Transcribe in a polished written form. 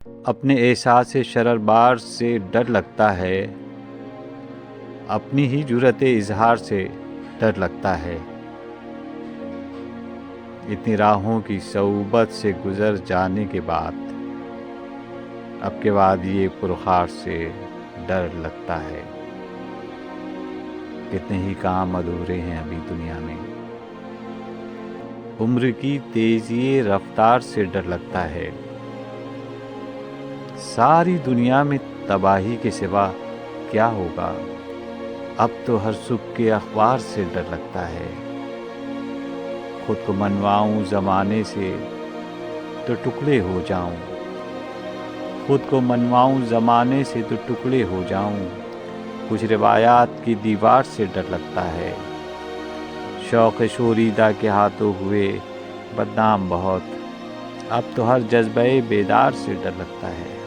اپنے احساس شرر بار سے ڈر لگتا ہے، اپنی ہی جرأت اظہار سے ڈر لگتا ہے، اتنی راہوں کی صعوبت سے گزر جانے کے بعد اب کے بعد یہ پرخار سے ڈر لگتا ہے۔ کتنے ہی کام ادھورے ہیں ابھی دنیا میں، عمر کی تیزی رفتار سے ڈر لگتا ہے، ساری دنیا میں تباہی کے سوا کیا ہوگا، اب تو ہر صبح کے اخبار سے ڈر لگتا ہے، خود کو منواؤں زمانے سے تو ٹکڑے ہو جاؤں، خود کو منواؤں زمانے سے تو ٹکڑے ہو جاؤں، کچھ روایات کی دیوار سے ڈر لگتا ہے، شوق شوریدہ کے ہاتھوں ہوئے بدنام بہت، اب تو ہر جذبہ بیدار سے ڈر لگتا ہے۔